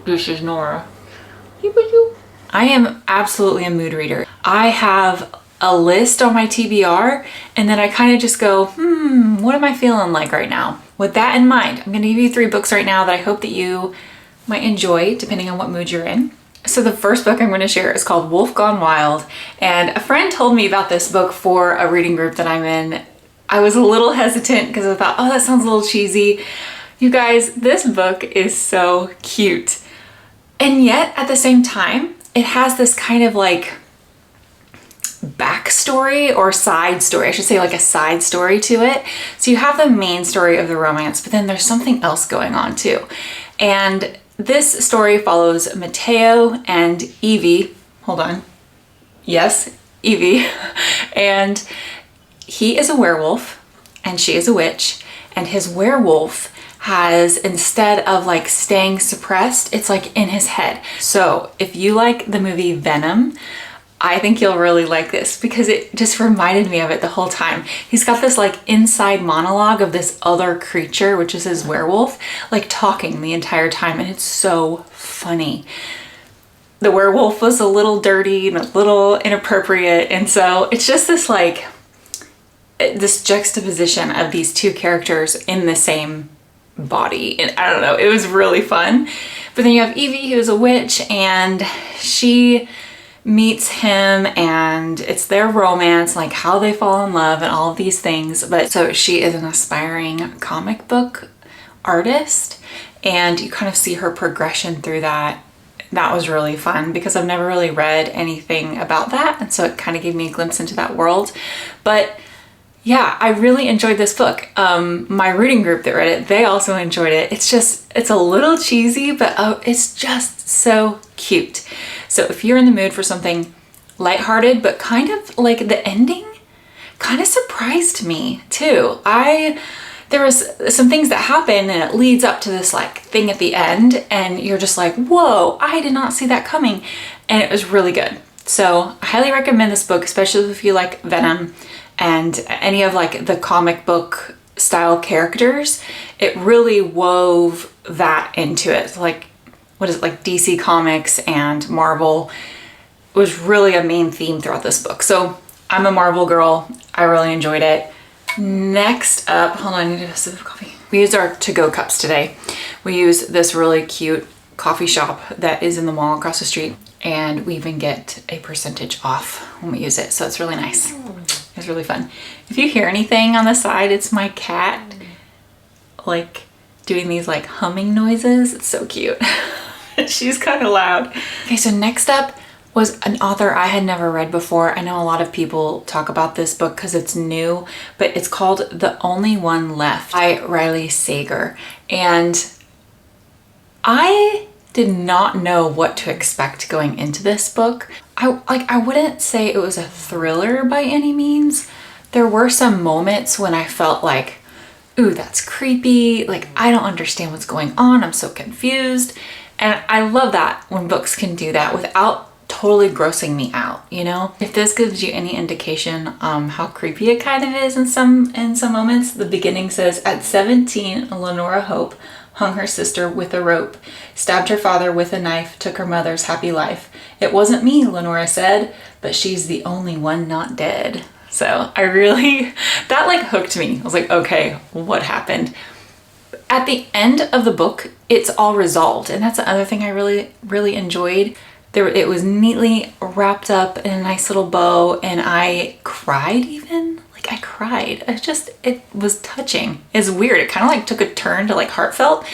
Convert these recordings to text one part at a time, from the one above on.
This is Nora. I am absolutely a mood reader. I have a list on my TBR and then I kind of just go, what am I feeling like right now? With that in mind, I'm going to give you 3 books right now that I hope that you might enjoy depending on what mood you're in. So the first book I'm going to share is called Wolf Gone Wild, and a friend told me about this book for a reading group that I'm in. I was a little hesitant because I thought, oh, that sounds a little cheesy. You guys, this book is so cute. And yet at the same time, it has this kind of like backstory or side story. I should say like a side story to it. So you have the main story of the romance, but then there's something else going on too. And this story follows Mateo and Evie. Hold on. Yes, Evie. And he is a werewolf and she is a witch. And his werewolf has, instead of like staying suppressed, it's like in his head. So if you like the movie Venom, I think you'll really like this because it just reminded me of it the whole time. He's got this like inside monologue of this other creature, which is his werewolf, like talking the entire time, and it's so funny. The werewolf was a little dirty and a little inappropriate, and so it's just this like, this juxtaposition of these 2 characters in the same body, and I don't know, it was really fun. But then you have Evie, who's a witch, and she meets him and it's their romance, like how they fall in love and all of these things. But so she is an aspiring comic book artist and you kind of see her progression through that. That was really fun because I've never really read anything about that, and so it kind of gave me a glimpse into that world. But yeah, I really enjoyed this book. My reading group that read it, they also enjoyed it. It's a little cheesy, but it's just so cute. So if you're in the mood for something lighthearted, but kind of like the ending kind of surprised me too. There was some things that happen and it leads up to this like thing at the end and you're just like, whoa, I did not see that coming. And it was really good. So I highly recommend this book, especially if you like Venom and any of like the comic book style characters. It really wove that into it. Like, what is it, like DC Comics and Marvel was really a main theme throughout this book. So I'm a Marvel girl. I really enjoyed it. Next up, hold on, I need a sip of coffee. We used our to-go cups today. We use this really cute coffee shop that is in the mall across the street, and we even get a percentage off when we use it. So it's really nice. It's really fun. If you hear anything on the side, it's my cat like doing these like humming noises. It's so cute. She's kind of loud. Okay, so next up was an author I had never read before. I know a lot of people talk about this book because it's new, but it's called The Only One Left by Riley Sager. And I did not know what to expect going into this book. I wouldn't say it was a thriller by any means. There were some moments when I felt like, ooh, that's creepy. Like, I don't understand what's going on. I'm so confused. And I love that when books can do that without totally grossing me out, you know? If this gives you any indication how creepy it kind of is in some moments, the beginning says, at 17, Lenora Hope hung her sister with a rope, stabbed her father with a knife, took her mother's happy life. It wasn't me, Lenora said, but she's the only one not dead. So that like hooked me. I was like, okay, what happened? At the end of the book, it's all resolved. And that's the other thing I really, really enjoyed. It was neatly wrapped up in a nice little bow, and I cried even. Like, I cried. It was touching. It's weird. It kind of like took a turn to like heartfelt.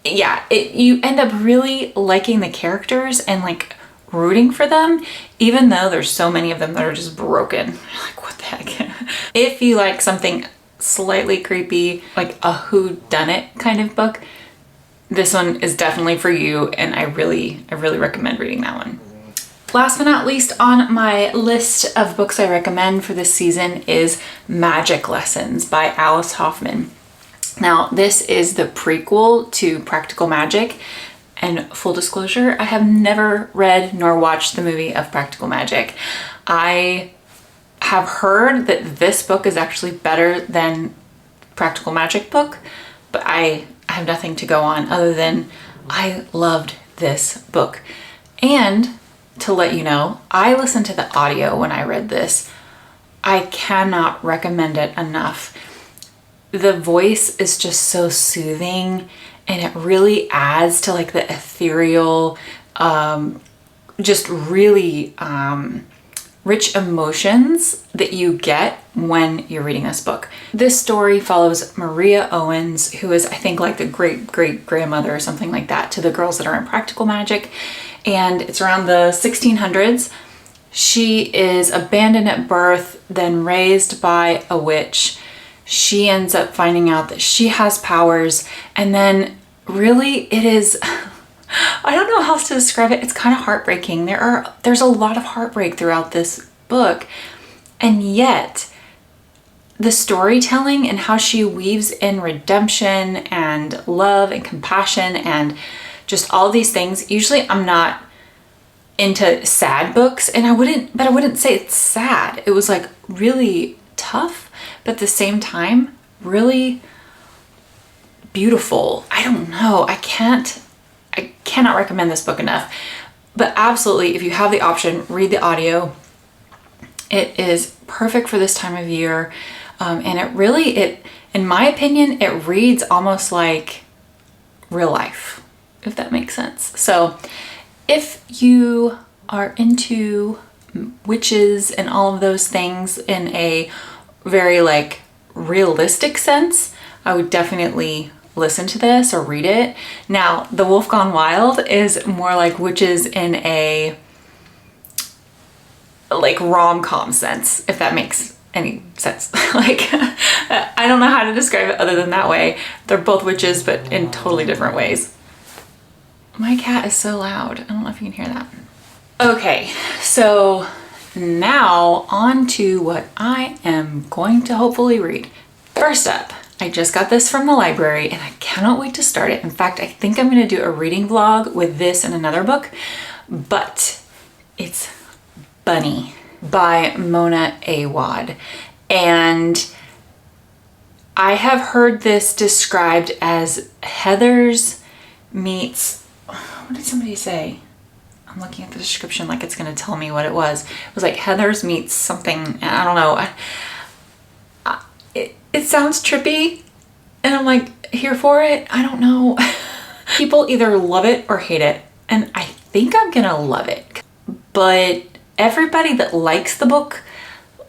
Yeah, you end up really liking the characters and like rooting for them, even though there's so many of them that are just broken. Like, what the heck? If you like something slightly creepy, like a whodunit kind of book, this one is definitely for you, and I really recommend reading that one. Last but not least on my list of books I recommend for this season is Magic Lessons by Alice Hoffman. Now, this is the prequel to Practical Magic, and full disclosure, I have never read nor watched the movie of Practical Magic. I have heard that this book is actually better than Practical Magic book, but I have nothing to go on other than I loved this book. And to let you know, I listened to the audio when I read this. I cannot recommend it enough. The voice is just so soothing, and it really adds to like the ethereal, just really rich emotions that you get when you're reading this book. This story follows Maria Owens, who is, I think, like the great-great-grandmother or something like that to the girls that are in Practical Magic, and it's around the 1600s. She is abandoned at birth, then raised by a witch. She ends up finding out that she has powers, and then really it is, I don't know how else to describe it. It's kind of heartbreaking. There's a lot of heartbreak throughout this book, and yet the storytelling and how she weaves in redemption and love and compassion and just all these things. Usually I'm not into sad books, and I wouldn't say it's sad. It was like really tough, but at the same time, really beautiful. I don't know. I cannot recommend this book enough. But absolutely, if you have the option, read the audio. It is perfect for this time of year. And it, in my opinion, it reads almost like real life, if that makes sense. So if you are into witches and all of those things in a very like realistic sense, I would definitely listen to this or read it. Now, The Wolf Gone Wild is more like witches in a like rom-com sense, if that makes any sense. Like, I don't know how to describe it other than that way. They're both witches, but in totally different ways. My cat is so loud. I don't know if you can hear that. Okay, so now on to what I am going to hopefully read. First up, I just got this from the library and I cannot wait to start it. In fact, I think I'm going to do a reading vlog with this and another book, but it's Bunny by Mona Awad. And I have heard this described as Heathers meets, what did somebody say? I'm looking at the description like it's going to tell me what it was. It was like Heathers meets something, I don't know. It sounds trippy, and I'm like here for it. I don't know. People either love it or hate it, and I think I'm gonna love it. But everybody that likes the book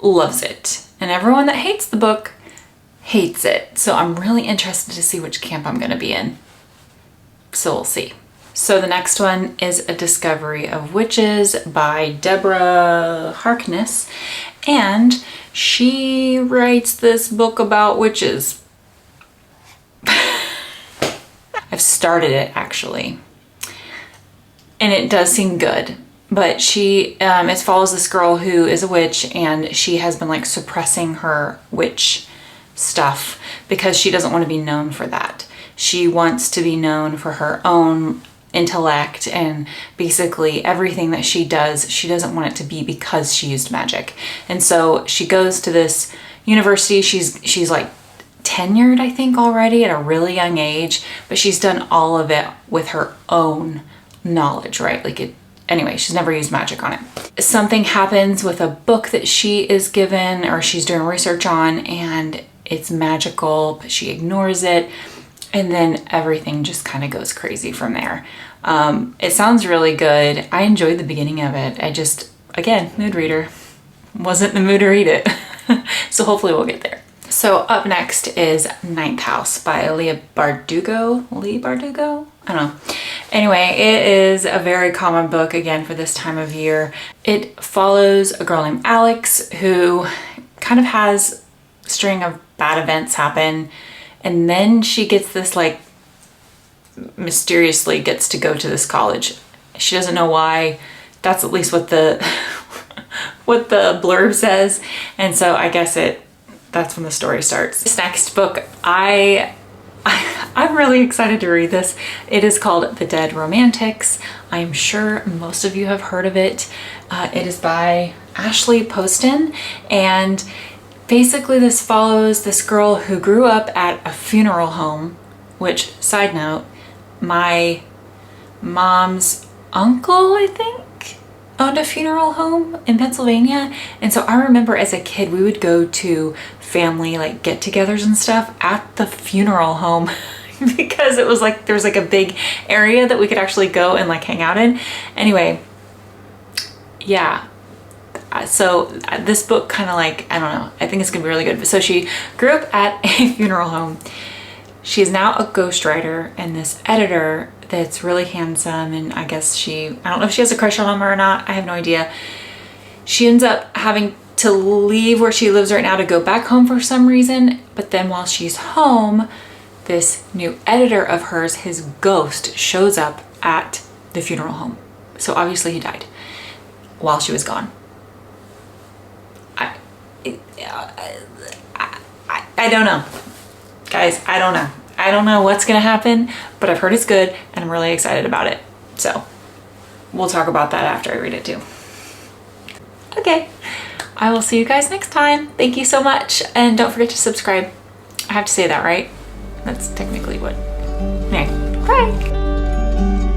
loves it, and everyone that hates the book hates it. So I'm really interested to see which camp I'm gonna be in. So we'll see. So the next one is A Discovery of Witches by Deborah Harkness, and she writes this book about witches. I've started it actually, and it does seem good, but it follows this girl who is a witch, and she has been like suppressing her witch stuff because she doesn't want to be known for that. She wants to be known for her own intellect, and basically everything that she does, she doesn't want it to be because she used magic. And so she goes to this university. She's like tenured, I think, already at a really young age, but she's done all of it with her own knowledge, right? Anyway, she's never used magic on it. Something happens with a book that she is given or she's doing research on, and it's magical, but she ignores it. And then everything just kind of goes crazy from there. It sounds really good. I enjoyed the beginning of it. I just, again, mood reader. Wasn't in the mood to read it. So hopefully we'll get there. So up next is Ninth House by Leigh Bardugo? I don't know. Anyway, it is a very common book, again, for this time of year. It follows a girl named Alex who kind of has a string of bad events happen. And then she gets this, like, mysteriously gets to go to this college. She doesn't know why. That's at least what the what the blurb says. And so I guess that's when the story starts. This next book, I'm really excited to read this. It is called The Dead Romantics. I'm sure most of you have heard of it. It is by Ashley Poston, and basically this follows this girl who grew up at a funeral home, which, side note, my mom's uncle, I think, owned a funeral home in Pennsylvania. And so I remember as a kid, we would go to family like get-togethers and stuff at the funeral home because it was like, there was like a big area that we could actually go and like hang out in. Anyway, yeah. So this book kind of like, I don't know, I think it's gonna be really good. So she grew up at a funeral home. She is now a ghostwriter and this editor that's really handsome, and I guess I don't know if she has a crush on him or not, I have no idea. She ends up having to leave where she lives right now to go back home for some reason, but then while she's home, this new editor of hers, his ghost, shows up at the funeral home. So obviously he died while she was gone. I don't know. Guys, I don't know. I don't know what's gonna happen, but I've heard it's good and I'm really excited about it. So we'll talk about that after I read it too. Okay, I will see you guys next time. Thank you so much. And don't forget to subscribe. I have to say that, right? That's technically what. Okay, bye.